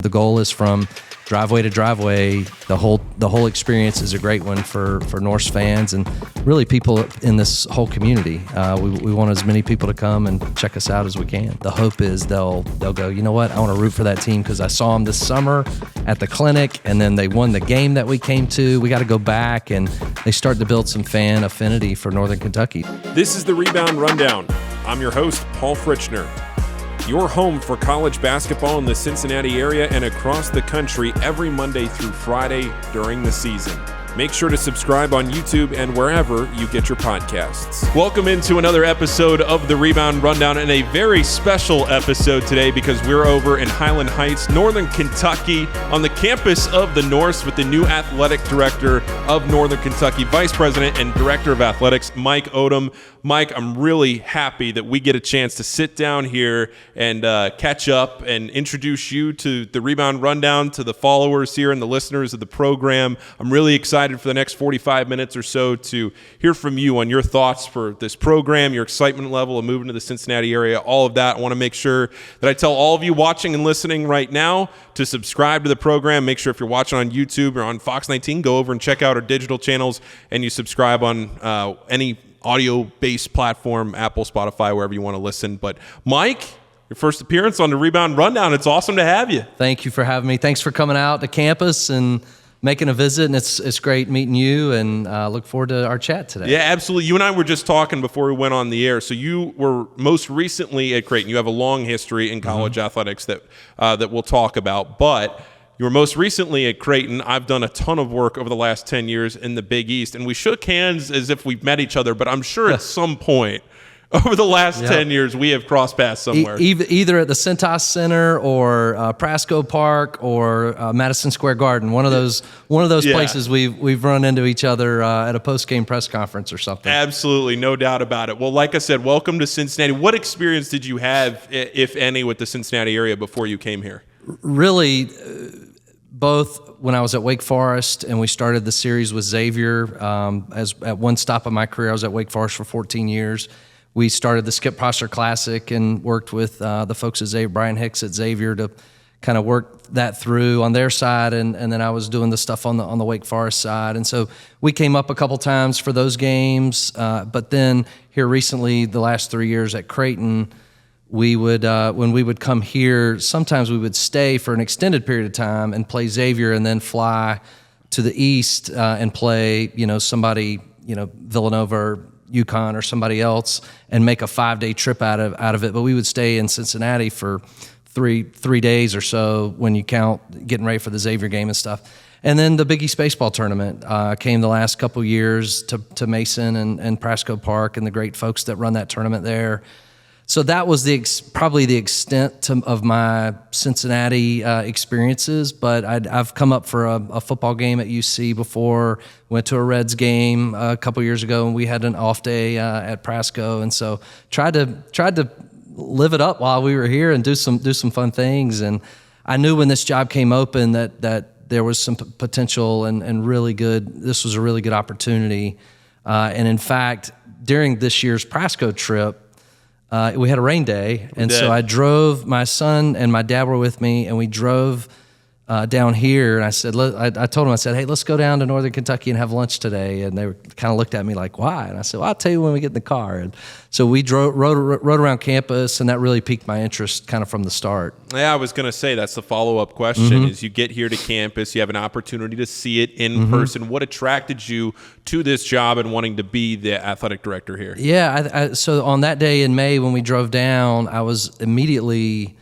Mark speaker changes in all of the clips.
Speaker 1: The goal is from driveway to driveway. The whole experience is a great one for Norse fans and really people in this whole community. We want as many people to come and check us out as we can. The hope is they'll go, you know what, I want to root for that team because I saw them this summer at the clinic, and then they won the game that we came to. We got to go back, and they start to build some fan affinity for Northern Kentucky.
Speaker 2: This is the Rebound Rundown. I'm your host, Paul Fritschner. Your home for college basketball in the Cincinnati area and across the country every Monday through Friday during the season. Make sure to subscribe on YouTube and wherever you get your podcasts. Welcome into another episode of the Rebound Rundown, and a very special episode today because we're over in Highland Heights, Northern Kentucky, on the campus of the Norse with the new athletic director of Northern Kentucky, Vice President and Director of Athletics, Mike Odom. Mike, I'm really happy that we get a chance to sit down here and catch up and introduce you to the Rebound Rundown, to the followers here and the listeners of the program. I'm really excited for the next 45 minutes or so to hear from you on your thoughts for this program, your excitement level of moving to the Cincinnati area, all of that. I want to make sure that I tell all of you watching and listening right now to subscribe to the program. Make sure if you're watching on YouTube or on Fox 19, go over and check out our digital channels, and you subscribe on any audio-based platform, Apple, Spotify, wherever you want to listen. But Mike, your first appearance on the Rebound Rundown. It's awesome to have you.
Speaker 1: Thank you for having me. Thanks for coming out to campus and making a visit, and it's great meeting you, and look forward to our chat today.
Speaker 2: Yeah, absolutely. You and I were just talking before we went on the air. So you were most recently at Creighton. You have a long history in college athletics that we'll talk about, but you were most recently at Creighton. I've done a ton of work over the last 10 years in the Big East, and we shook hands as if we've met each other, but I'm sure at some point over the last 10 years we have crossed paths somewhere.
Speaker 1: Either at the Cintas Center or Prasco Park or Madison Square Garden. One of those places we've run into each other at a post-game press conference or something.
Speaker 2: Absolutely, no doubt about it. Well, like I said, welcome to Cincinnati. What experience did you have, if any, with the Cincinnati area before you came here?
Speaker 1: Really, both when I was at Wake Forest and we started the series with Xavier. As at one stop of my career, I was at Wake Forest for 14 years. We started the Skip Prosser Classic and worked with the folks at Xavier, Brian Hicks at Xavier, to kind of work that through on their side, and then I was doing the stuff on the Wake Forest side. And so we came up a couple times for those games, but then here recently, the last 3 years at Creighton, we would when we would come here, sometimes we would stay for an extended period of time and play Xavier, and then fly to the east and play somebody, Villanova or UConn or somebody else, and make a 5-day trip out of it. But we would stay in Cincinnati for three days or so when you count getting ready for the Xavier game and stuff. And then the Big East baseball tournament came the last couple years to Mason and Prasco Park and the great folks that run that tournament there. So that was probably the extent of my Cincinnati experiences. But I've come up for a football game at UC before. Went to a Reds game a couple years ago, and we had an off day at Prasco, and so tried to live it up while we were here and do some fun things. And I knew when this job came open that there was some potential and really good. This was a really good opportunity. And in fact, during this year's Prasco trip, we had a rain day, and so I drove. My son and my dad were with me, and we drove down here. And I said, I told them, I said, hey, let's go down to Northern Kentucky and have lunch today. And they kind of looked at me like, why? And I said, well, I'll tell you when we get in the car. And so we rode around campus, and that really piqued my interest kind of from the start.
Speaker 2: Yeah, I was going to say that's the follow-up question. Is you get here to campus, you have an opportunity to see it in person. What attracted you to this job and wanting to be the athletic director here?
Speaker 1: Yeah, so on that day in May when we drove down, I was immediately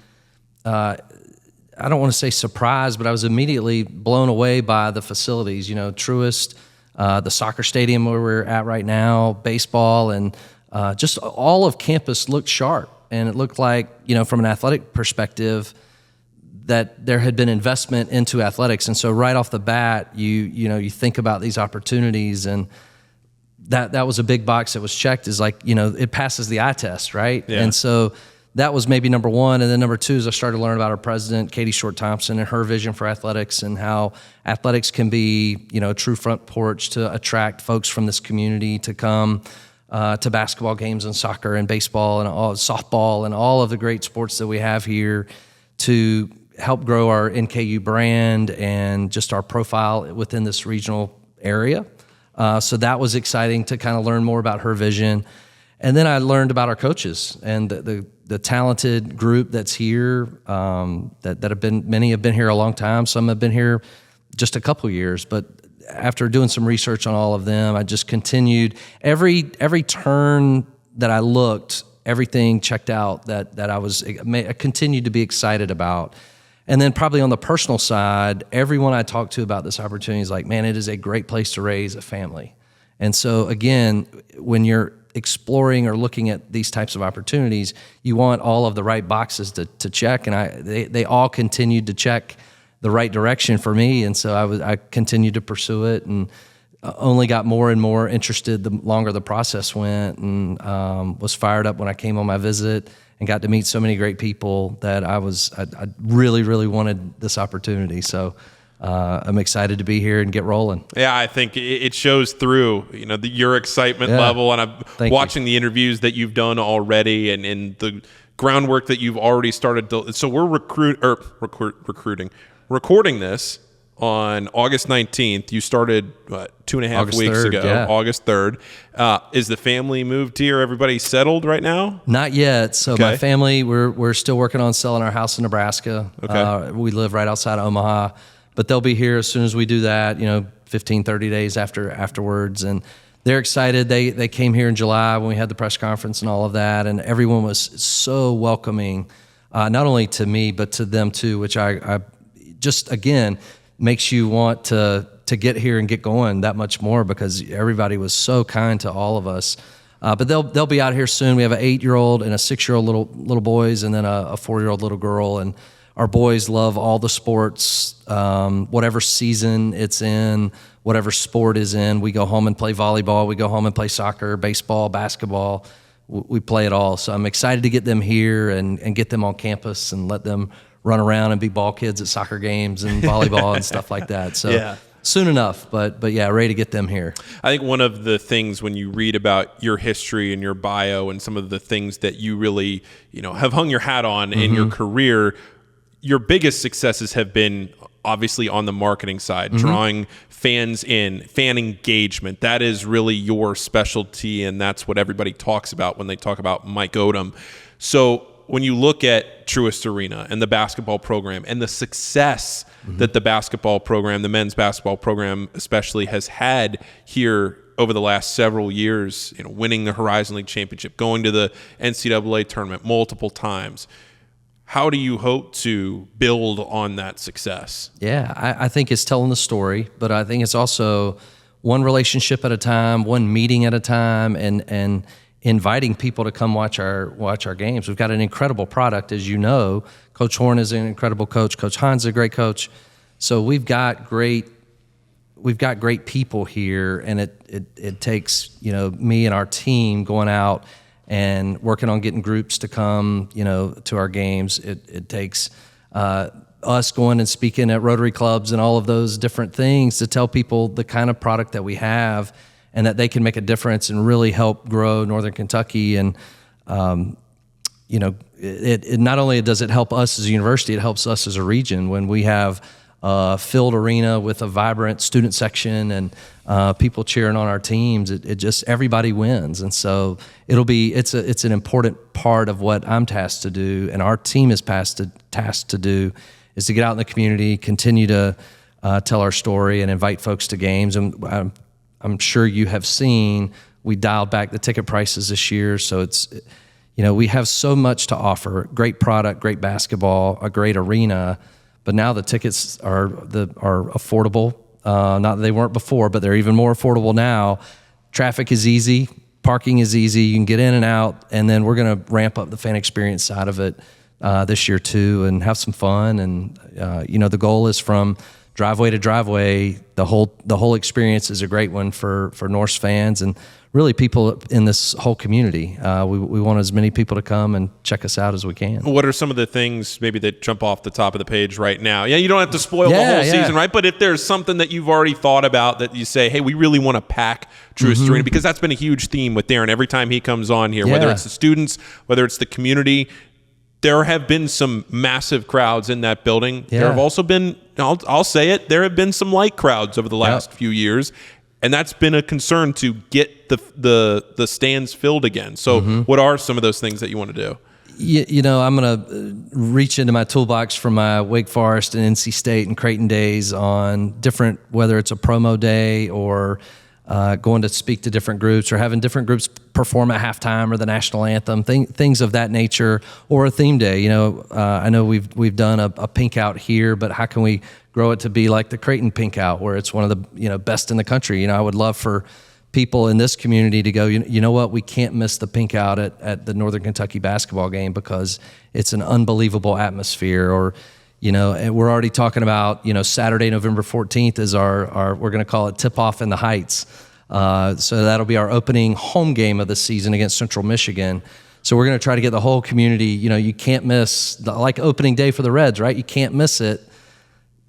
Speaker 1: I don't want to say surprised, but I was immediately blown away by the facilities. Truist, the soccer stadium where we're at right now, baseball, and just all of campus looked sharp. And it looked like, from an athletic perspective, that there had been investment into athletics. And so right off the bat, you think about these opportunities, and that was a big box that was checked, is like, it passes the eye test, right?
Speaker 2: Yeah.
Speaker 1: And so that was maybe number one. And then number two is I started to learn about our president, Katie Short-Thompson, and her vision for athletics, and how athletics can be, a true front porch to attract folks from this community to come to basketball games and soccer and baseball and all softball and all of the great sports that we have here, to help grow our NKU brand and just our profile within this regional area. So that was exciting to kind of learn more about her vision. And then I learned about our coaches and the talented group that's here, that have been, many have been here a long time. Some have been here just a couple years, but after doing some research on all of them, I just continued every turn that I looked, everything checked out that I continued to be excited about. And then probably on the personal side, everyone I talked to about this opportunity is like, man, it is a great place to raise a family. And so again, when you're exploring or looking at these types of opportunities, you want all of the right boxes to check. And they all continued to check the right direction for me. And so I continued to pursue it and only got more and more interested the longer the process went, and was fired up when I came on my visit and got to meet so many great people that I really, really wanted this opportunity. So I'm excited to be here and get rolling.
Speaker 2: Yeah, I think it shows through, your excitement level, and I'm watching the interviews that you've done already and the groundwork that you've already started to. So we're recording this on August 19th. You started 2.5 weeks ago, yeah. August 3rd. Is the family moved here? Everybody settled right now?
Speaker 1: Not yet. So my family, we're still working on selling our house in Nebraska. Okay. We live right outside of Omaha, but they'll be here as soon as we do that, 15, 30 days afterwards. And they're excited. They came here in July when we had the press conference and all of that, and everyone was so welcoming, not only to me, but to them too, which I just, again, makes you want to get here and get going that much more, because everybody was so kind to all of us. But they'll be out here soon. We have an 8-year-old and a 6-year-old little boys, and then a 4-year-old little girl. And our boys love all the sports, whatever season it's in, whatever sport is in. We go home and play volleyball. We go home and play soccer, baseball, basketball. We play it all. So I'm excited to get them here and get them on campus and let them run around and be ball kids at soccer games and volleyball and stuff like that. So soon enough, but yeah, ready to get them here.
Speaker 2: I think one of the things when you read about your history and your bio and some of the things that you really, have hung your hat on in your career, your biggest successes have been obviously on the marketing side, drawing fans in, fan engagement. That is really your specialty, and that's what everybody talks about when they talk about Mike Odom. So when you look at Truist Arena and the basketball program and the success that the basketball program, the men's basketball program especially, has had here over the last several years, winning the Horizon League championship, going to the NCAA tournament multiple times, how do you hope to build on that success?
Speaker 1: Yeah, I think it's telling the story, but I think it's also one relationship at a time, one meeting at a time, and inviting people to come watch our games. We've got an incredible product, as you know. Coach Horn is an incredible coach. Coach Hines is a great coach. So we've got great people here, and it takes me and our team going out and working on getting groups to come to our games. It takes us going and speaking at Rotary clubs and all of those different things to tell people the kind of product that we have, and that they can make a difference and really help grow Northern Kentucky. And, it not only does it help us as a university, it helps us as a region when we have a filled arena with a vibrant student section and people cheering on our teams. It just, everybody wins. And so it's an important part of what I'm tasked to do, and our team is tasked to do, is to get out in the community, continue to tell our story and invite folks to games. And I'm sure you have seen, we dialed back the ticket prices this year. So it's, we have so much to offer: great product, great basketball, a great arena, but now the tickets are affordable. Not that they weren't before, but they're even more affordable now. Traffic is easy, parking is easy, you can get in and out, and then we're going to ramp up the fan experience side of it this year too, and have some fun. And the goal is from driveway to driveway. The whole experience is a great one for Norse fans and really people in this whole community. We want as many people to come and check us out as we can.
Speaker 2: What are some of the things maybe that jump off the top of the page right now? Yeah, you don't have to spoil the whole season, right? But if there's something that you've already thought about that you say, hey, we really want to pack Truist Arena, because that's been a huge theme with Darren every time he comes on here, whether it's the students, whether it's the community. there have been some massive crowds in that building.
Speaker 1: Yeah.
Speaker 2: There have also been, I'll say it, there have been some light crowds over the last few years, and that's been a concern to get the stands filled again. So what are some of those things that you want to do?
Speaker 1: You know, I'm going to reach into my toolbox from my Wake Forest and NC State and Creighton days on different, whether it's a promo day or going to speak to different groups or having different groups perform at halftime or the national anthem, things of that nature, or a theme day. You know, I know we've done a pink out here, but how can we grow it to be like the Creighton pink out, where it's one of the best in the country? You know, I would love for people in this community to go, you know what, we can't miss the pink out at the Northern Kentucky basketball game because it's an unbelievable atmosphere. Or, you know, and we're already talking about, Saturday, November 14th is our we're going to call it tip-off in the Heights. So that'll be our opening home game of the season against Central Michigan. So we're going to try to get the whole community, you can't miss, like opening day for the Reds, right? You can't miss it.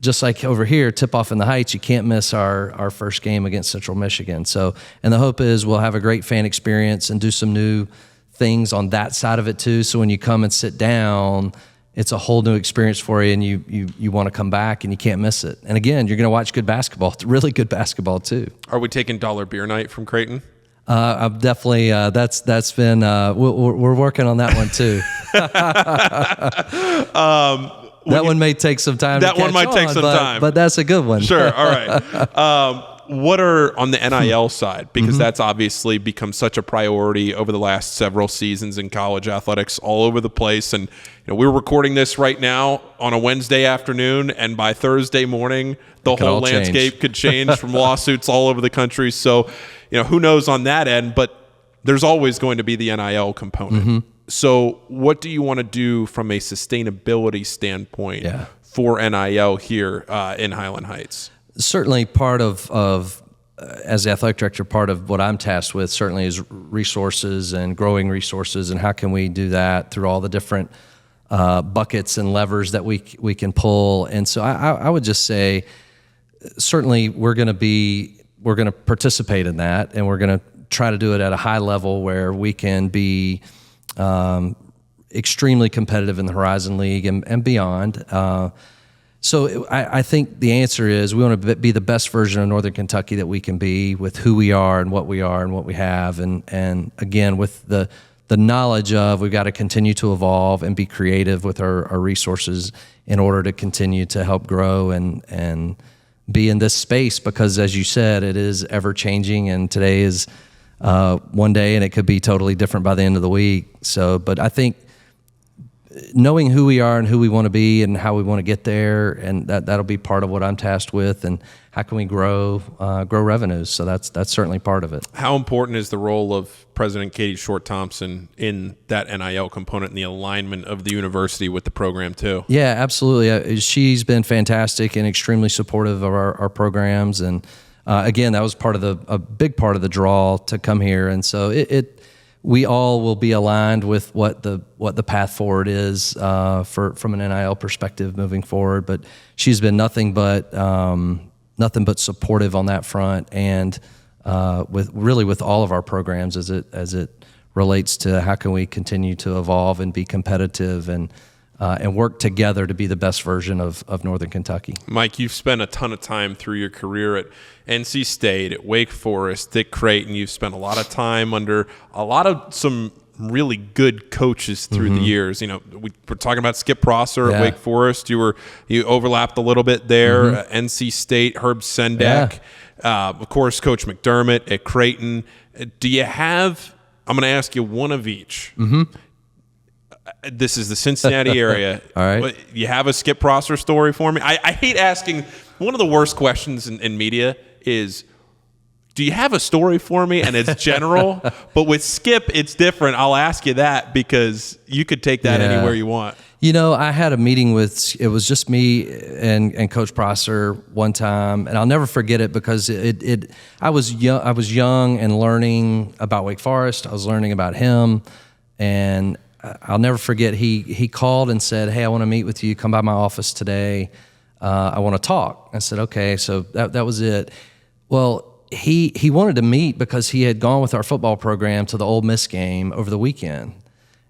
Speaker 1: Just like over here, tip-off in the Heights, you can't miss our first game against Central Michigan. So, and the hope is we'll have a great fan experience and do some new things on that side of it too. So when you come and sit down, it's a whole new experience for you, and you want to come back and you can't miss it. And again, you're going to watch good basketball. It's really good basketball too.
Speaker 2: Are we taking dollar beer night from Creighton?
Speaker 1: I'm definitely that's been we're working on that one too. That one may take some time.
Speaker 2: That one might take some time,
Speaker 1: but that's a good one.
Speaker 2: Sure. All right. What are on the NIL side? Because that's obviously become such a priority over the last several seasons in college athletics all over the place. And we're recording this right now on a Wednesday afternoon, and by Thursday morning, the whole landscape could change from lawsuits all over the country. So, who knows on that end? But there's always going to be the NIL component. So, what do you want to do from a sustainability standpoint for NIL here in Highland Heights?
Speaker 1: Certainly part of as the athletic director, part of what I'm tasked with certainly is resources and growing resources, and how can we do that through all the different buckets and levers that we can pull. And so I would just say certainly we're going to participate in that, and we're going to try to do it at a high level where we can be extremely competitive in the Horizon League and beyond. So I think the answer is we want to be the best version of Northern Kentucky that we can be, with who we are and what we have. And again, with the knowledge of we've got to continue to evolve and be creative with our resources in order to continue to help grow and be in this space, because as you said, it is ever changing, and today is one day and it could be totally different by the end of the week. So, but I think knowing who we are and who we want to be and how we want to get there, and that'll be part of what I'm tasked with, and how can we grow revenues. So that's certainly part of it. How
Speaker 2: important is the role of President Katie Short Thompson in that NIL component and the alignment of the university with the program too? Yeah, absolutely. She's been fantastic and extremely supportive of our programs. And again, that was a big part of the draw to come here. And so we all will be aligned with what the path forward is from an NIL perspective moving forward. But she's been nothing but supportive on that front, and with all of our programs as it relates to how can we continue to evolve and be competitive and work together to be the best version of Northern Kentucky. Mike, you've spent a ton of time through your career at NC State, at Wake Forest, at Creighton. You've spent a lot of time under a lot of some really good coaches through the years. We're talking about Skip Prosser at Wake Forest. You overlapped a little bit there. NC State, Herb Sendek. Of course, Coach McDermott at Creighton. Do you have? I'm going to ask you one of each. This is the Cincinnati area. All right. You have a Skip Prosser story for me? I hate asking. One of the worst questions in media is, do you have a story for me? And it's general. But with Skip, it's different. I'll ask you that because you could take that anywhere you want. I had a meeting it was just me and Coach Prosser one time, and I'll never forget it because I was young and learning about Wake Forest. I was learning about him, and I'll never forget, he called and said, "Hey, I want to meet with you. Come by my office today. I want to talk." I said, "Okay." So that was it. Well, he wanted to meet because he had gone with our football program to the Ole Miss game over the weekend.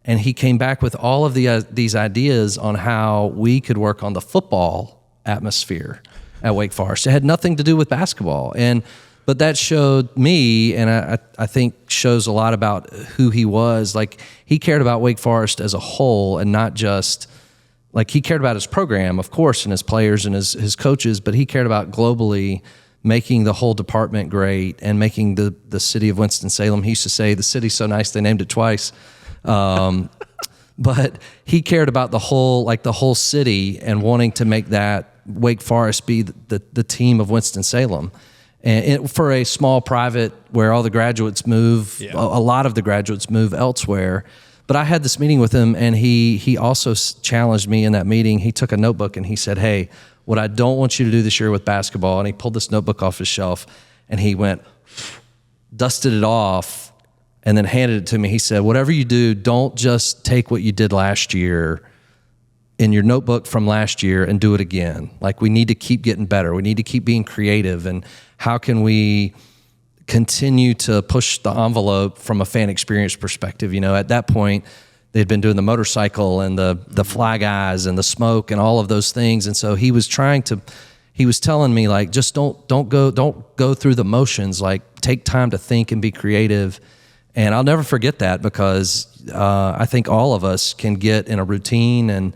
Speaker 1: And he came back with all of these ideas on how we could work on the football atmosphere at Wake Forest. It had nothing to do with basketball. But that showed me, and I think shows a lot about who he was. Like, he cared about Wake Forest as a whole, and not just, like, he cared about his program, of course, and his players and his coaches, but he cared about globally making the whole department great and making the city of Winston-Salem. He used to say, the city's so nice they named it twice. But he cared about the whole city and wanting to make that Wake Forest be the team of Winston-Salem. And for a small private where all the graduates move, a lot of the graduates move elsewhere. But I had this meeting with him, and he also challenged me in that meeting. He took a notebook and he said, hey, what I don't want you to do this year with basketball, and he pulled this notebook off his shelf, and he went, dusted it off, and then handed it to me. He said, whatever you do, don't just take what you did last year in your notebook from last year and do it again. Like, we need to keep getting better. We need to keep being creative. And how can we continue to push the envelope from a fan experience perspective? You know, at that point, they'd been doing the motorcycle and the fly guys and the smoke and all of those things. And so he was telling me, like, just don't go through the motions. Like, take time to think and be creative. And I'll never forget that, because I think all of us can get in a routine and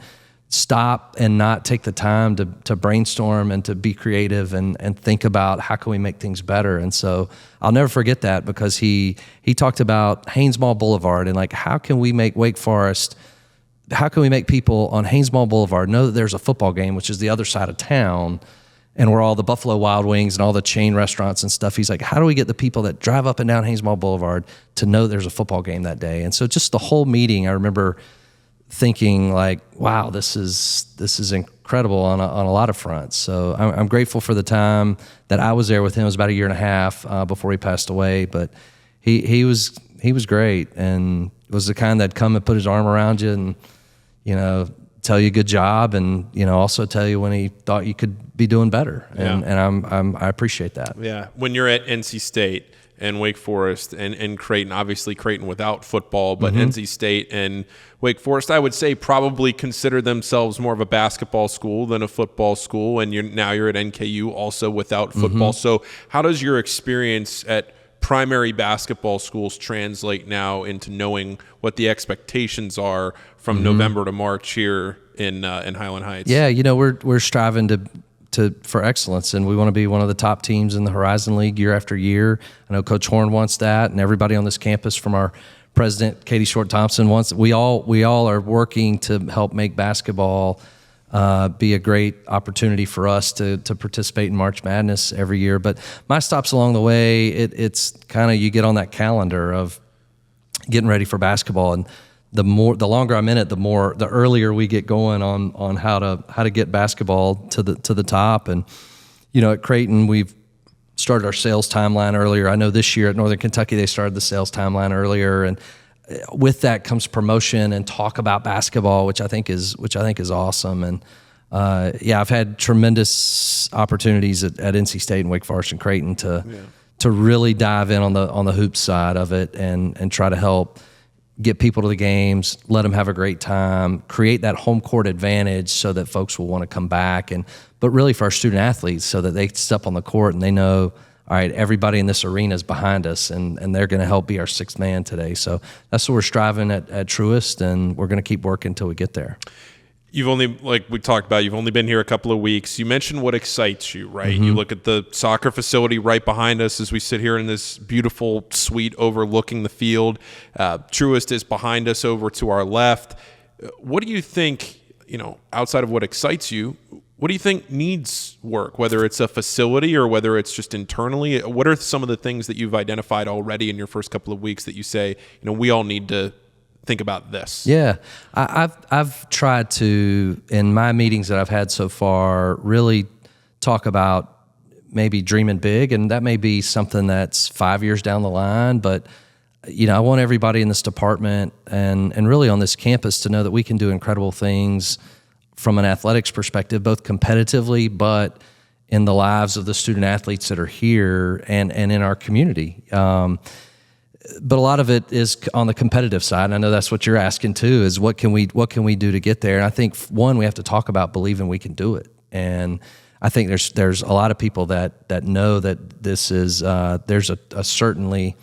Speaker 1: stop and not take the time to brainstorm and to be creative and think about how can we make things better. And so I'll never forget that, because he talked about Haynes Mall Boulevard and, like, how can we make Wake Forest, how can we make people on Haynes Mall Boulevard know that there's a football game, which is the other side of town, and where all the Buffalo Wild Wings and all the chain restaurants and stuff. He's like, how do we get the people that drive up and down Haynes Mall Boulevard to know there's a football game that day? And so just the whole meeting, I remember thinking, like, wow, this is incredible on a lot of fronts. So I'm grateful for the time that I was there with him. It was about a year and a half before he passed away, but he was great, and was the kind that'd come and put his arm around you and, you know, tell you good job, and, you know, also tell you when he thought you could be doing better. And I appreciate that.
Speaker 2: Yeah. When you're at NC State and Wake Forest and Creighton, obviously Creighton without football, but NC State and Wake Forest, I would say, probably consider themselves more of a basketball school than a football school. And now you're at NKU also without football. So how does your experience at primary basketball schools translate now into knowing what the expectations are from November to March here in Highland Heights?
Speaker 1: Yeah, you know, we're striving for excellence, and we want to be one of the top teams in the Horizon League year after year. I know Coach Horn wants that, and everybody on this campus, from our president Katie Short Thompson, wants. We all are working to help make basketball be a great opportunity for us to participate in March Madness every year. But my stops along the way, it's kind of, you get on that calendar of getting ready for basketball, and the longer I'm in it, the earlier we get going on how to get basketball to the top. And, you know, at Creighton, we've started our sales timeline earlier. I know this year at Northern Kentucky, they started the sales timeline earlier, and with that comes promotion and talk about basketball, which I think is awesome. And I've had tremendous opportunities at NC State and Wake Forest and Creighton to really dive in on the hoops side of it and try to help get people to the games, let them have a great time, create that home court advantage so that folks will want to come back, but really for our student athletes, so that they step on the court and they know, all right, everybody in this arena is behind us, and they're going to help be our sixth man today. So that's what we're striving at Truist, and we're going to keep working until we get there.
Speaker 2: You've only, like we talked about, you've only been here a couple of weeks. You mentioned what excites you, right? You look at the soccer facility right behind us as we sit here in this beautiful suite overlooking the field. Truist is behind us over to our left. What do you think, you know, outside of what excites you, what do you think needs work, whether it's a facility or whether it's just internally? What are some of the things that you've identified already in your first couple of weeks that you say, you know, we all need to think about this?
Speaker 1: Yeah, I've tried to, in my meetings that I've had so far, really talk about maybe dreaming big, and that may be something that's 5 years down the line, but, you know, I want everybody in this department and really on this campus to know that we can do incredible things from an athletics perspective, both competitively, but in the lives of the student athletes that are here and in our community. but a lot of it is on the competitive side. And I know that's what you're asking too, is what can we do to get there? And I think one, we have to talk about believing we can do it. And I think there's a lot of people that know that this is, there's certainly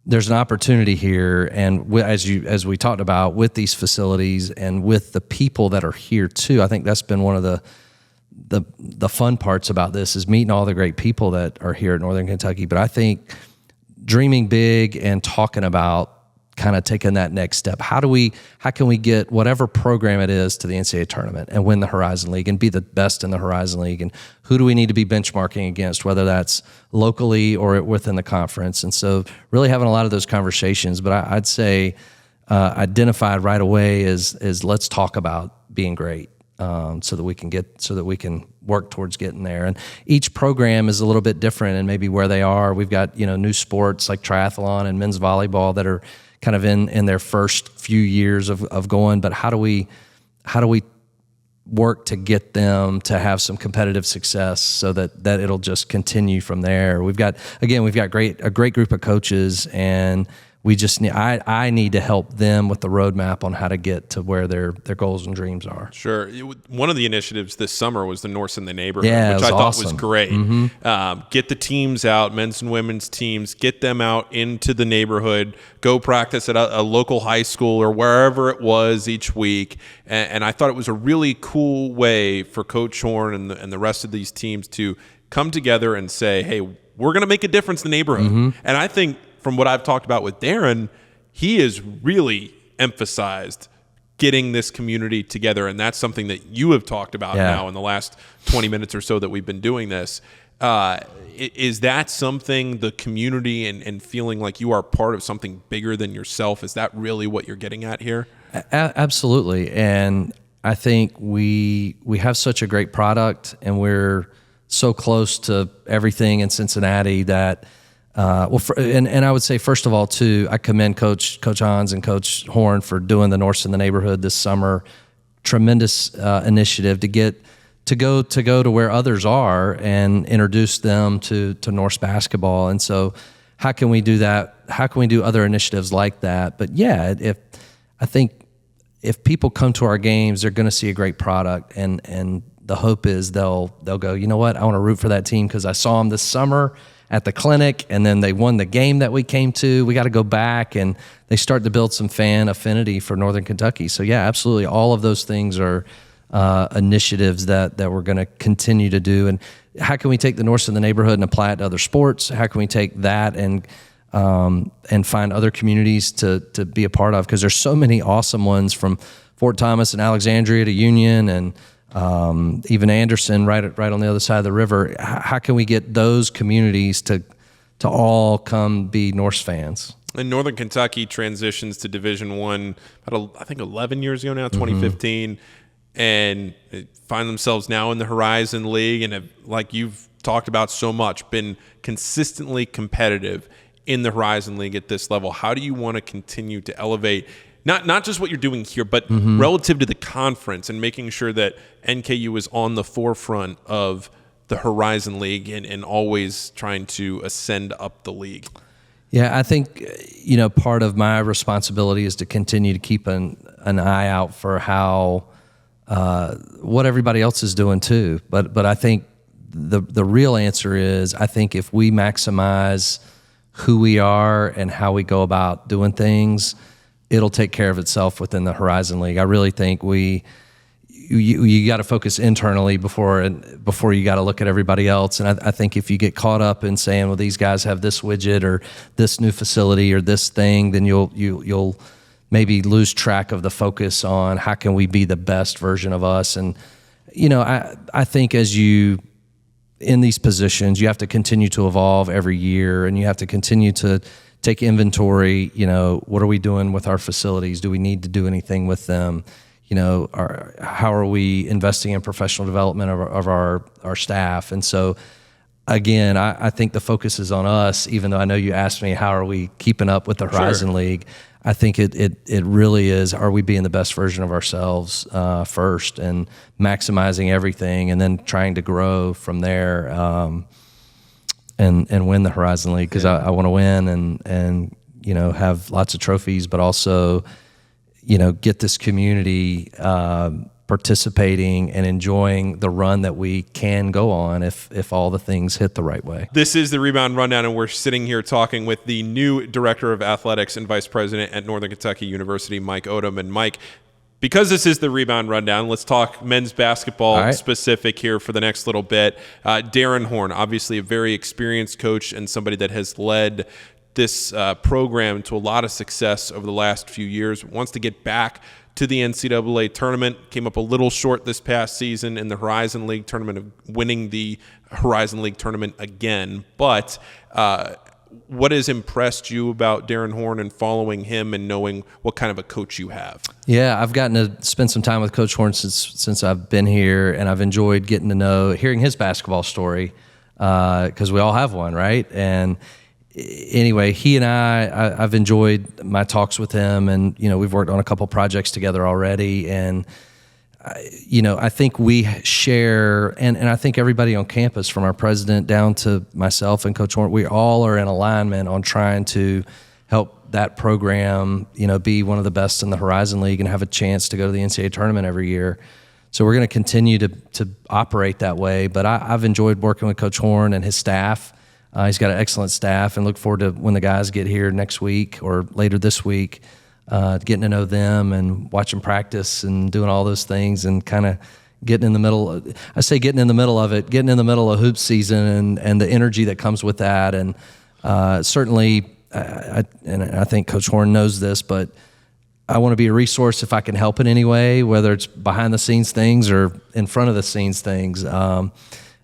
Speaker 1: there's an opportunity here. And as we talked about with these facilities and with the people that are here too, I think that's been one of the fun parts about this, is meeting all the great people that are here at Northern Kentucky. But I think dreaming big and talking about kind of taking that next step. How can we get whatever program it is to the NCAA tournament and win the Horizon League and be the best in the Horizon League? And who do we need to be benchmarking against, whether that's locally or within the conference? And so really having a lot of those conversations. But I'd say identified right away is let's talk about being great. So that we can work towards getting there. And each program is a little bit different, and maybe where they are. We've got new sports like triathlon and men's volleyball that are kind of in their first few years of going. But how do we work to get them to have some competitive success so that it'll just continue from there? We've got a great group of coaches, and we just I need to help them with the roadmap on how to get to where their goals and dreams are.
Speaker 2: Sure. One of the initiatives this summer was the Norse in the Neighborhood,
Speaker 1: which
Speaker 2: I thought
Speaker 1: awesome.
Speaker 2: was great. Mm-hmm. Get the teams out, men's and women's teams, get them out into the neighborhood, go practice at a local high school or wherever it was each week. And I thought it was a really cool way for Coach Horn and the rest of these teams to come together and say, hey, we're going to make a difference in the neighborhood. Mm-hmm. And I think, from what I've talked about with Darren, he has really emphasized getting this community together, and that's something that you have talked about now in the last 20 minutes or so that we've been doing this. Is that something, the community and feeling like you are part of something bigger than yourself, is that really what you're getting at here?
Speaker 1: Absolutely. And I think we have such a great product, and we're so close to everything in Cincinnati that and I would say, first of all, too, I commend Coach Hans and Coach Horn for doing the Norse in the Neighborhood this summer. Tremendous initiative to go to where others are and introduce them to Norse basketball. And so, how can we do that? How can we do other initiatives like that? But yeah, if people come to our games, they're going to see a great product, and the hope is they'll go, you know what, I want to root for that team because I saw them this summer at the clinic, and then they won the game that we came to. We got to go back, and they start to build some fan affinity for Northern Kentucky. So yeah, absolutely, all of those things are initiatives that we're going to continue to do. And how can we take the Norse in the Neighborhood and apply it to other sports? How can we take that and find other communities to be a part of? Because there's so many awesome ones, from Fort Thomas and Alexandria to Union and even Anderson, right on the other side of the river. How can we get those communities to all come be Norse fans?
Speaker 2: And Northern Kentucky transitions to Division I, I think 11 years ago now, 2015, mm-hmm. and find themselves now in the Horizon League, and have, like you've talked about so much, been consistently competitive in the Horizon League at this level. How do you want to continue to elevate not just what you're doing here, but mm-hmm. relative to the conference, and making sure that NKU is on the forefront of the Horizon League and always trying to ascend up the league?
Speaker 1: Yeah, I think part of my responsibility is to continue to keep an eye out for how what everybody else is doing too. But I think the real answer is, I think if we maximize who we are and how we go about doing things, it'll take care of itself within the Horizon League. I really think you got to focus internally before you got to look at everybody else. And I think if you get caught up in saying, well, these guys have this widget or this new facility or this thing, then you'll maybe lose track of the focus on how can we be the best version of us. And I think as you in these positions, you have to continue to evolve every year, and you have to continue to take inventory. What are we doing with our facilities? Do we need to do anything with them? How are we investing in professional development of our staff? And so, again, I think the focus is on us, even though I know you asked me, how are we keeping up with the Horizon League? I think it really is, are we being the best version of ourselves first, and maximizing everything, and then trying to grow from there. and win the Horizon League, because I want to win and have lots of trophies, but also get this community participating and enjoying the run that we can go on if all the things hit the right way.
Speaker 2: This is the Rebound Rundown, and we're sitting here talking with the new Director of Athletics and Vice President at Northern Kentucky University, Mike Odom. And Mike, because this is the Rebound Rundown, let's talk men's basketball specific here for the next little bit. Darren Horn, obviously a very experienced coach and somebody that has led this program to a lot of success over the last few years, wants to get back to the NCAA tournament, came up a little short this past season in the Horizon League tournament, of winning the Horizon League tournament again. But what has impressed you about Darren Horn and following him and knowing what kind of a coach you have?
Speaker 1: Yeah, I've gotten to spend some time with Coach Horn since I've been here, and I've enjoyed getting to know, hearing his basketball story, because we all have one, right? And anyway, he and I've enjoyed my talks with him, and we've worked on a couple projects together already, and I think we share, and I think everybody on campus, from our president down to myself and Coach Horn, we all are in alignment on trying to help that program, be one of the best in the Horizon League and have a chance to go to the NCAA tournament every year. So we're going to continue to operate that way. But I've enjoyed working with Coach Horn and his staff. He's got an excellent staff, and look forward to when the guys get here next week or later this week, getting to know them and watching practice and doing all those things, and kind of getting in the middle. I say getting in the middle of it, getting in the middle of hoop season and the energy that comes with that. And certainly, I think Coach Horn knows this, but I want to be a resource if I can help in any way, whether it's behind the scenes things or in front of the scenes things.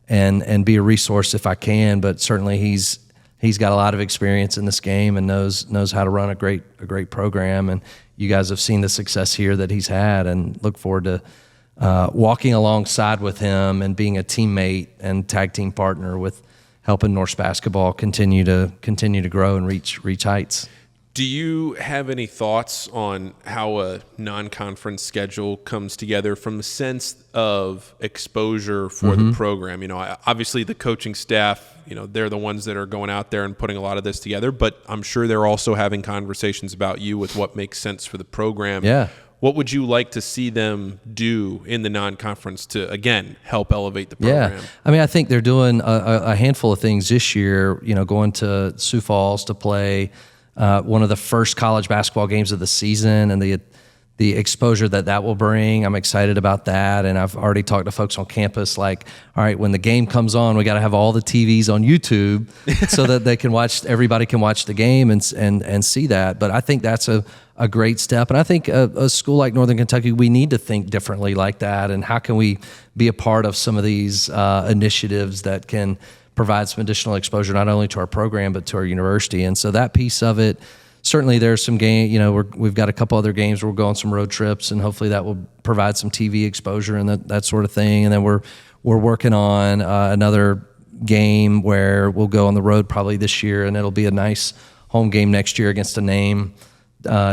Speaker 1: And be a resource if I can, but certainly he's got a lot of experience in this game and knows how to run a great program. And you guys have seen the success here that he's had, and look forward to walking alongside with him and being a teammate and tag team partner with helping Norse basketball continue to grow and reach heights.
Speaker 2: Do you have any thoughts on how a non-conference schedule comes together from the sense of exposure for the program? Obviously the coaching staff, they're the ones that are going out there and putting a lot of this together, but I'm sure they're also having conversations about you with what makes sense for the program.
Speaker 1: Yeah.
Speaker 2: What would you like to see them do in the non-conference to, again, help elevate the program?
Speaker 1: Yeah. I think they're doing a handful of things this year, going to Sioux Falls to play one of the first college basketball games of the season, and the exposure that will bring. I'm excited about that, and I've already talked to folks on campus like, all right, when the game comes on, we got to have all the TVs on YouTube so that everybody can watch the game and see that. But I think that's a great step, and I think a school like Northern Kentucky, we need to think differently like that, and how can we be a part of some of these initiatives that can provide some additional exposure not only to our program but to our university. And so that piece of it, certainly there's some game, we've got a couple other games where we'll go on some road trips, and hopefully that will provide some TV exposure and that sort of thing. And then we're working on another game where we'll go on the road probably this year, and it'll be a nice home game next year against a name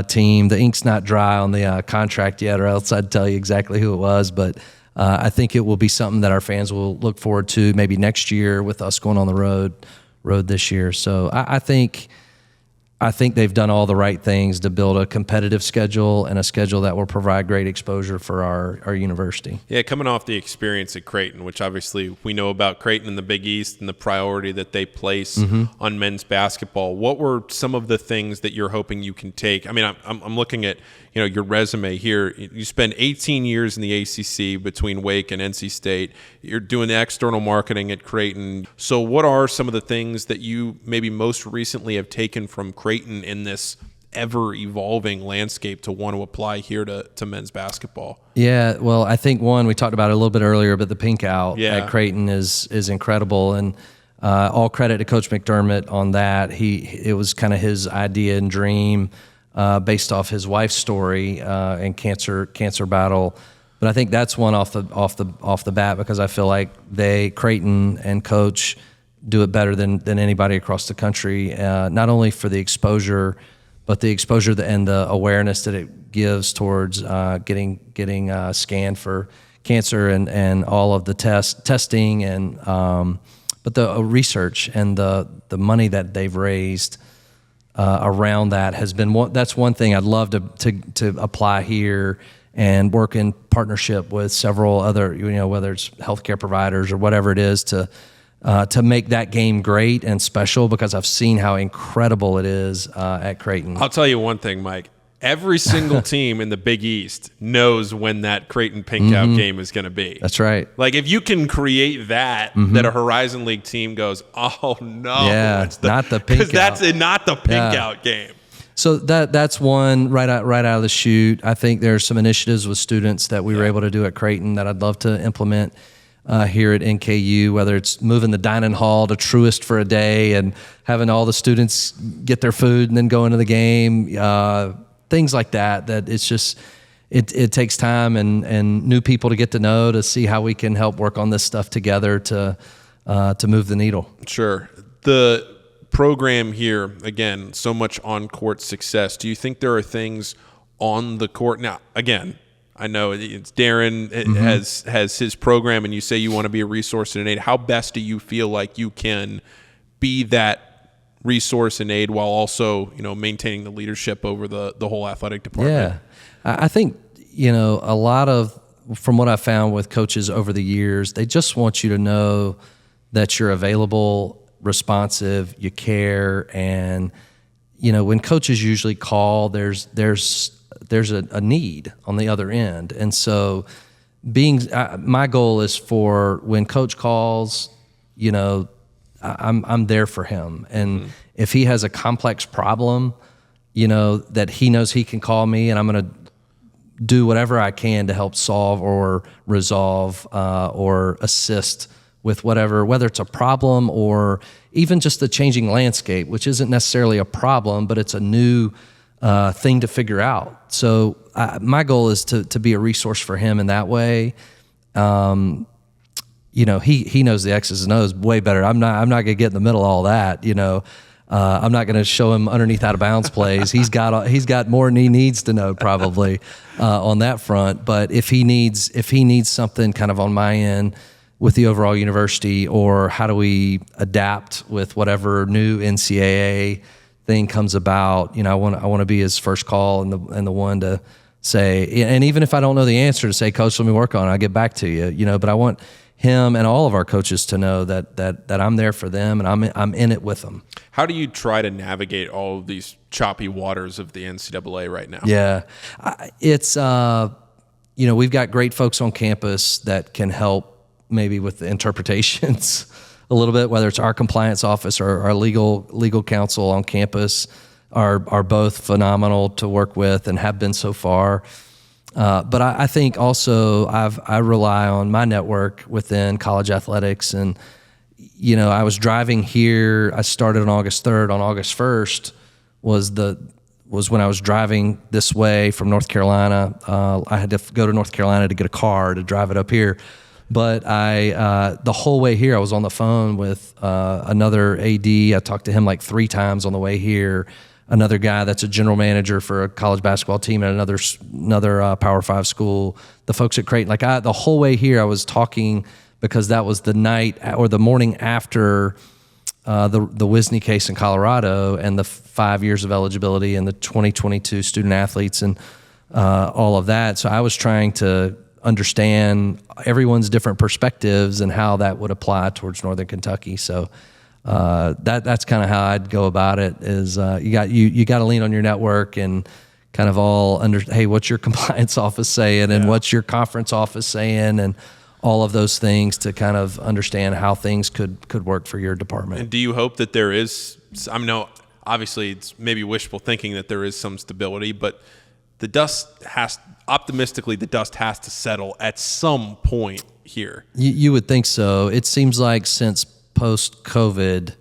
Speaker 1: team. The ink's not dry on the contract yet, or else I'd tell you exactly who it was, but I think it will be something that our fans will look forward to maybe next year with us going on the road this year. So I think they've done all the right things to build a competitive schedule and a schedule that will provide great exposure for our university.
Speaker 2: Yeah, coming off the experience at Creighton, which obviously we know about Creighton in the Big East and the priority that they place on men's basketball, what were some of the things that you're hoping you can take? I mean, I'm looking at your resume here. You spend 18 years in the ACC between Wake and NC State. You're doing the external marketing at Creighton. So what are some of the things that you maybe most recently have taken from Creighton in this ever-evolving landscape to want to apply here to men's basketball?
Speaker 1: Yeah, well, I think one, we talked about it a little bit earlier, but the pink out at Creighton is incredible, and all credit to Coach McDermott on that. It was kind of his idea and dream based off his wife's story and cancer battle. But I think that's one off the bat, because I feel like Creighton and Coach do it better than anybody across the country, not only for the exposure, but the exposure and the awareness that it gives towards getting scanned for cancer and all of the testing and but the research and the money that they've raised around that has been that's one thing I'd love to apply here and work in partnership with several other, whether it's healthcare providers or whatever it is, to make that game great and special, because I've seen how incredible it is at Creighton.
Speaker 2: I'll tell you one thing, Mike. Every single team in the Big East knows when that Creighton Pink Out game is going to be.
Speaker 1: That's right.
Speaker 2: Like, if you can create that a Horizon League team goes, oh no,
Speaker 1: yeah, not the Pink Out.
Speaker 2: Because that's not the Pink Out game.
Speaker 1: So that's one right out of the chute. I think there's some initiatives with students that we were able to do at Creighton that I'd love to implement here at NKU, whether it's moving the dining hall to Truist for a day and having all the students get their food and then go into the game, things like that it's just, it takes time and new people to get to know, to see how we can help work on this stuff together to move the needle.
Speaker 2: Sure. The program here, again, so much on-court success. Do you think there are things on the court? Now, again, I know it's Darren has his program, and you say you want to be a resource and an aid. How best do you feel like you can be that resource and aid while also, maintaining the leadership over the whole athletic department?
Speaker 1: Yeah, I think, a lot of, from what I've found with coaches over the years, they just want you to know that you're available, responsive, you care, and when coaches usually call, there's a need on the other end. And so my goal is for when coach calls, I'm there for him. And if he has a complex problem, that he knows he can call me, and I'm going to do whatever I can to help solve or resolve or assist with whatever, whether it's a problem or even just the changing landscape, which isn't necessarily a problem, but it's a new thing to figure out. So my goal is to be a resource for him in that way. He knows the X's and O's way better. I'm not going to get in the middle of all that. I'm not going to show him underneath out of bounds plays. He's got more than he needs to know probably on that front. But if he needs something kind of on my end with the overall university, or how do we adapt with whatever new NCAA thing comes about, I want to be his first call and the one to say, and even if I don't know the answer, to say, Coach, let me work on it, I'll get back to you. But I want him and all of our coaches to know that I'm there for them, and I'm in it with them.
Speaker 2: How do you try to navigate all of these choppy waters of the NCAA right now?
Speaker 1: Yeah, it's we've got great folks on campus that can help maybe with the interpretations a little bit, whether it's our compliance office or our legal counsel on campus are both phenomenal to work with and have been so far. But I think also I rely on my network within college athletics. And, I was driving here. I started on August 3rd. On August 1st was when I was driving this way from North Carolina. I had to go to North Carolina to get a car to drive it up here. But the whole way here, I was on the phone with another AD. I talked to him like 3 times on the way here. Another guy that's a general manager for a college basketball team at another Power 5 school. The folks at Creighton, the whole way here, I was talking, because that was the night or the morning after the Wisney case in Colorado and the 5 years of eligibility and the 2022 student athletes and all of that. So I was trying to understand everyone's different perspectives and how that would apply towards Northern Kentucky. So that's kind of how I'd go about it. Is you got to lean on your network and kind of all hey, what's your compliance office saying, and what's your conference office saying, and all of those things to kind of understand how things could work for your department.
Speaker 2: And do you hope that there is? Obviously it's maybe wishful thinking that there is some stability, but the dust has to settle at some point here.
Speaker 1: You would think so. It seems like since post-COVID,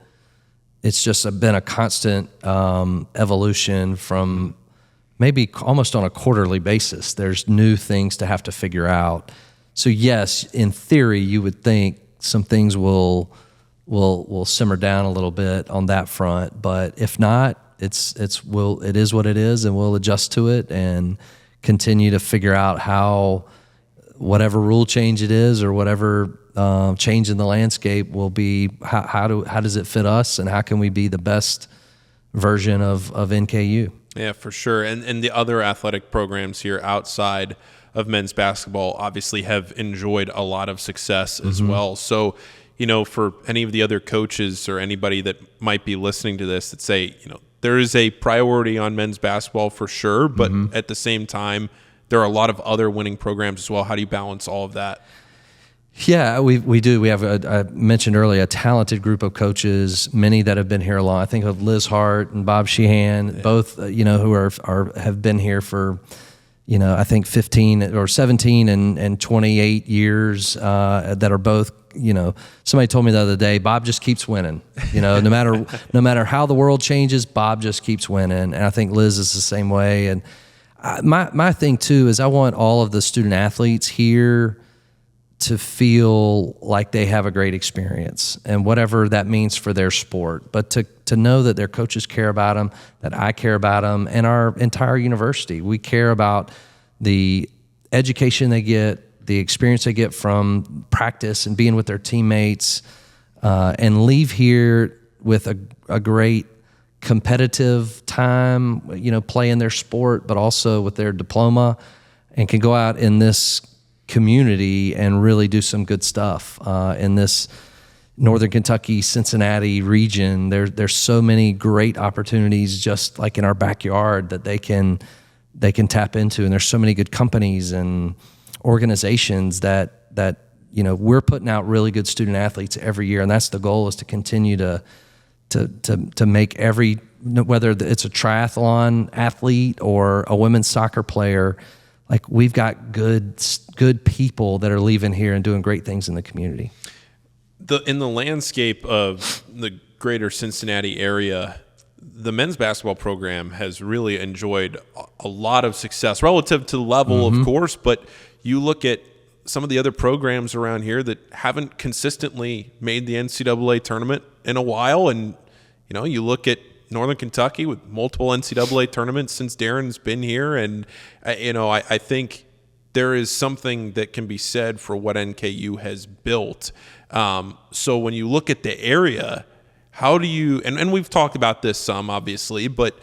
Speaker 1: it's just been a constant evolution from maybe almost on a quarterly basis. There's new things to have to figure out. So yes, in theory, you would think some things will simmer down a little bit on that front. But if not, it is what it is, and we'll adjust to it and continue to figure out how whatever rule change it is or whatever change in the landscape will be how does it fit us, and how can we be the best version of NKU?
Speaker 2: Yeah, for sure. And the other athletic programs here outside of men's basketball obviously have enjoyed a lot of success as well. So, for any of the other coaches or anybody that might be listening to this that say, there is a priority on men's basketball for sure, but at the same time, there are a lot of other winning programs as well. How do you balance all of that?
Speaker 1: Yeah, we do. We have, I mentioned earlier, a talented group of coaches, many that have been here a long. I think of Liz Hart and Bob Sheehan, both, who have been here for, I think 15 or 17 and 28 years, that are both, somebody told me the other day, Bob just keeps winning. No matter how the world changes, Bob just keeps winning. And I think Liz is the same way. And my thing too is I want all of the student athletes here to feel like they have a great experience, and whatever that means for their sport, but to know that their coaches care about them, that I care about them, and our entire university. We care about the education they get, the experience they get from practice and being with their teammates, and leave here with a great competitive time, playing their sport, but also with their diploma, and can go out in this community and really do some good stuff in this Northern Kentucky, Cincinnati region. There's so many great opportunities just like in our backyard that they can tap into, and there's so many good companies and organizations that we're putting out really good student athletes every year, and that's the goal, is to continue to make every, whether it's a triathlon athlete or a women's soccer player, like we've got good people that are leaving here and doing great things in the community.
Speaker 2: In the landscape of the greater Cincinnati area, the men's basketball program has really enjoyed a lot of success relative to the level, of course, but you look at some of the other programs around here that haven't consistently made the NCAA tournament in a while, and you look at Northern Kentucky with multiple NCAA tournaments since Darren's been here. And, I think there is something that can be said for what NKU has built. So when you look at the area, how do you, and we've talked about this some, obviously, but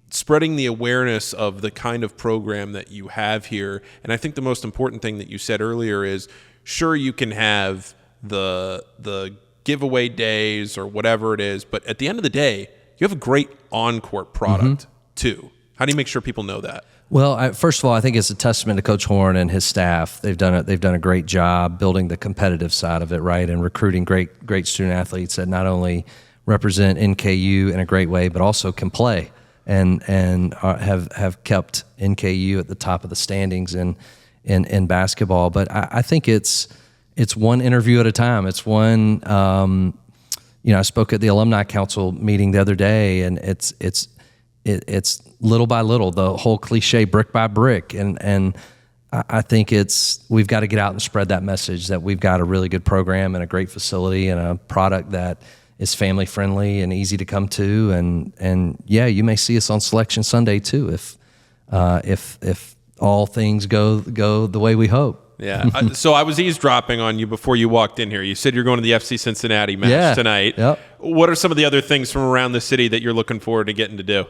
Speaker 2: spreading the awareness of the kind of program that you have here. And I think the most important thing that you said earlier is, sure, you can have the giveaway days or whatever it is, but at the end of the day, you have a great on-court product too. How do you make sure people know that?
Speaker 1: Well, first of all, I think it's a testament to Coach Horn and his staff. They've done a great job building the competitive side of it, right, and recruiting great student athletes that not only represent NKU in a great way, but also can play and have kept NKU at the top of the standings in basketball. But I think it's one interview at a time. It's one. I spoke at the alumni council meeting the other day, and it's little by little, the whole cliche, brick by brick, and I think we've got to get out and spread that message that we've got a really good program and a great facility and a product that is family friendly and easy to come to, and you may see us on Selection Sunday too if all things go the way we hope.
Speaker 2: Yeah. So I was eavesdropping on you before you walked in here. You said you're going to the FC Cincinnati match tonight.
Speaker 1: Yep.
Speaker 2: What are some of the other things from around the city that you're looking forward to getting to do?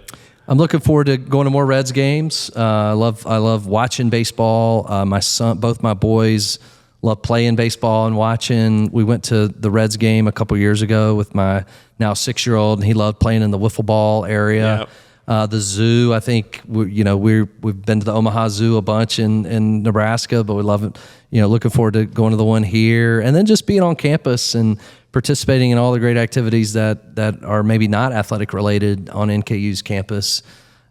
Speaker 1: I'm looking forward to going to more Reds games. I love watching baseball. Both my boys love playing baseball and watching. We went to the Reds game a couple years ago with my now 6-year-old, and he loved playing in the wiffle ball area.
Speaker 2: Yep.
Speaker 1: The zoo, I think, we've been to the Omaha Zoo a bunch in Nebraska, but we love it. Looking forward to going to the one here, and then just being on campus and participating in all the great activities that are maybe not athletic related on NKU's campus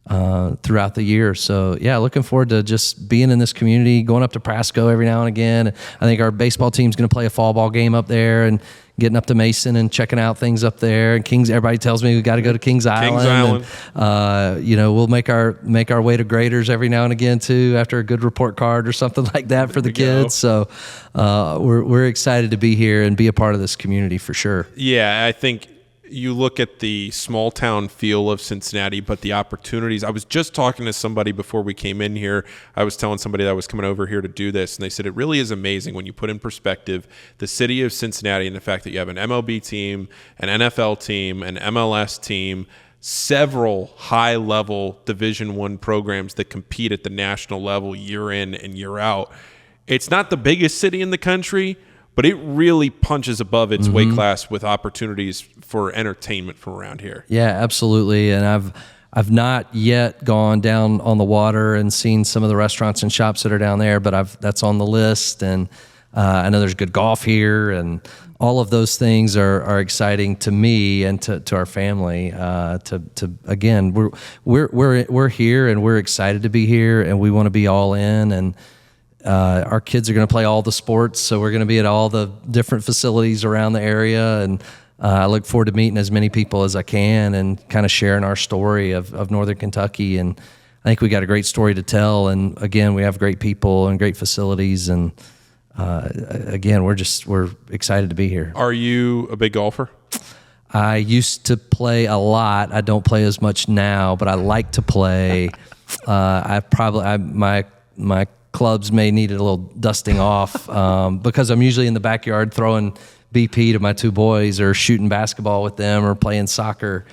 Speaker 1: throughout the year. So looking forward to just being in this community, going up to Prasco every now and again. I think our baseball team's going to play a fall ball game up there, and getting up to Mason and checking out things up there. And everybody tells me we got to go to Kings Island. And, we'll make our way to Graders every now and again too, after a good report card or something like that for the kids. So we're excited to be here and be a part of this community for sure.
Speaker 2: Yeah, I think you look at the small town feel of Cincinnati, but the opportunities. I was just talking to somebody before we came in here. I was telling somebody that I was coming over here to do this, and they said it really is amazing when you put in perspective the city of Cincinnati and the fact that you have an MLB team, an NFL team, an MLS team, several high-level Division I programs that compete at the national level year in and year out. It's not the biggest city in the country, but it really punches above its weight class with opportunities for entertainment from around here.
Speaker 1: Yeah, absolutely. And I've not yet gone down on the water and seen some of the restaurants and shops that are down there, but that's on the list. And I know there's good golf here, and all of those things are exciting to me and to our family. Again, we're here, and we're excited to be here, and we want to be all in. And our kids are going to play all the sports, so we're going to be at all the different facilities around the area, and I look forward to meeting as many people as I can and kind of sharing our story of Northern Kentucky. And I think we got a great story to tell, and again, we have great people and great facilities, and again, we're excited to be here.
Speaker 2: Are you a big golfer?
Speaker 1: I used to play a lot. I don't play as much now, but I like to play. My clubs may need a little dusting off because I'm usually in the backyard throwing BP to my two boys or shooting basketball with them or playing soccer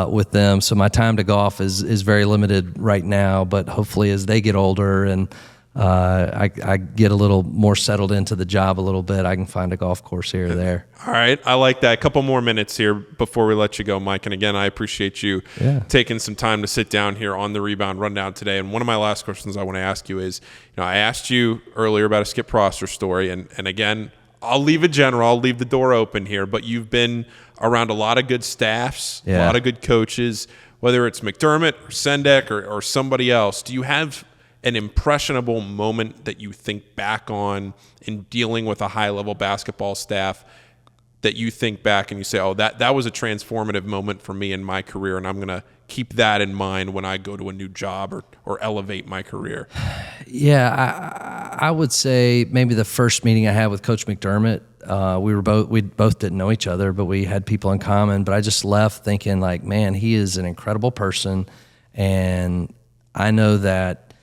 Speaker 1: with them. So my time to golf is very limited right now, but hopefully as they get older and I get a little more settled into the job a little bit, I can find a golf course here or there.
Speaker 2: All right. I like that. A couple more minutes here before we let you go, Mike. And again, I appreciate you taking some time to sit down here on the Rebound Rundown today. And one of my last questions I want to ask you is, I asked you earlier about a Skip Prosser story. And again, I'll leave it general. I'll leave the door open here. But you've been around a lot of good staffs, a lot of good coaches, whether it's McDermott or Sendek or somebody else. Do you have an impressionable moment that you think back on in dealing with a high-level basketball staff that you think back and you say, oh, that was a transformative moment for me in my career, and I'm going to keep that in mind when I go to a new job or elevate my career?
Speaker 1: Yeah, I would say maybe the first meeting I had with Coach McDermott, we both didn't know each other, but we had people in common. But I just left thinking, like, man, he is an incredible person, and I know that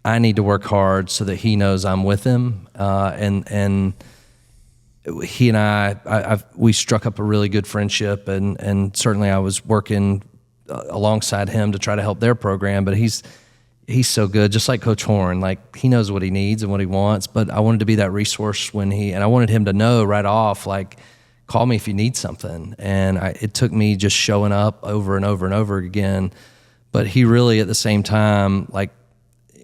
Speaker 1: I need to work hard so that he knows I'm with him. And he and we struck up a really good friendship, and certainly I was working alongside him to try to help their program. But he's so good, just like Coach Horn. Like, he knows what he needs and what he wants. But I wanted to be that resource and I wanted him to know right off, like, call me if you need something. And it took me just showing up over and over and over again. But he really, at the same time, like,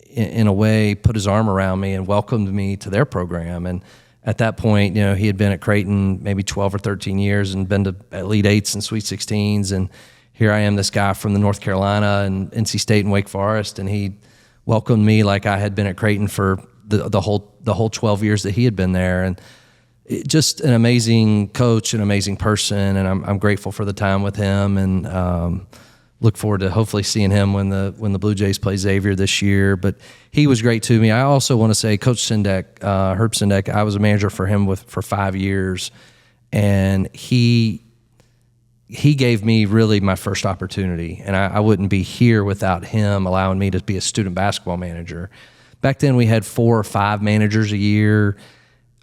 Speaker 1: in a way, put his arm around me and welcomed me to their program. And at that point, he had been at Creighton maybe 12 or 13 years and been to Elite Eights and Sweet 16s. And here I am, this guy from the North Carolina and NC State and Wake Forest, and he welcomed me like I had been at Creighton for the whole 12 years that he had been there. And just an amazing coach, an amazing person, and I'm grateful for the time with him, and look forward to hopefully seeing him when the Blue Jays play Xavier this year. But he was great to me. I also want to say Coach Sendek, Herb Sendek, I was a manager for him for 5 years, and he gave me really my first opportunity, and I wouldn't be here without him allowing me to be a student basketball manager. Back then we had 4 or 5 managers a year,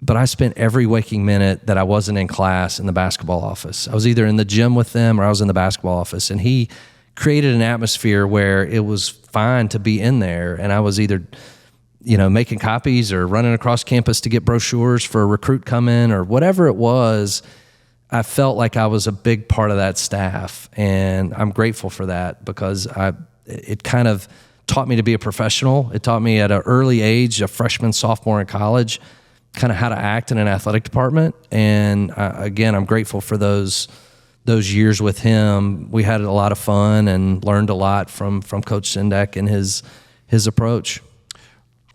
Speaker 1: but I spent every waking minute that I wasn't in class in the basketball office. I was either in the gym with them or I was in the basketball office, and he created an atmosphere where it was fine to be in there, and I was either making copies or running across campus to get brochures for a recruit coming or whatever it was. I felt like I was a big part of that staff, and I'm grateful for that because it kind of taught me to be a professional. It taught me at an early age, a freshman, sophomore in college, kind of how to act in an athletic department. And again, I'm grateful for those years with him. We had a lot of fun and learned a lot from Coach Sendek and his approach.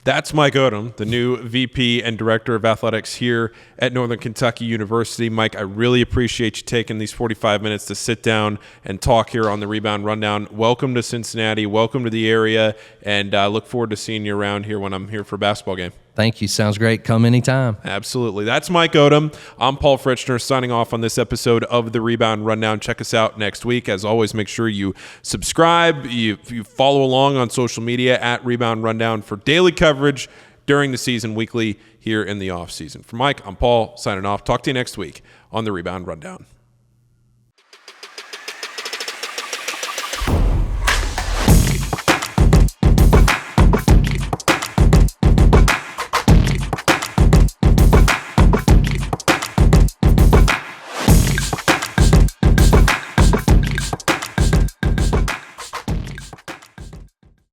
Speaker 2: That's Mike Odom, the new VP and Director of Athletics here at Northern Kentucky University. Mike, I really appreciate you taking these 45 minutes to sit down and talk here on the Rebound Rundown. Welcome to Cincinnati. Welcome to the area, and I look forward to seeing you around here when I'm here for a basketball game.
Speaker 1: Thank you. Sounds great. Come anytime.
Speaker 2: Absolutely. That's Mike Odom. I'm Paul Fritschner signing off on this episode of the Rebound Rundown. Check us out next week. As always, make sure you subscribe. You follow along on social media at Rebound Rundown for daily coverage during the season, weekly here in the off season. For Mike, I'm Paul signing off. Talk to you next week on the Rebound Rundown.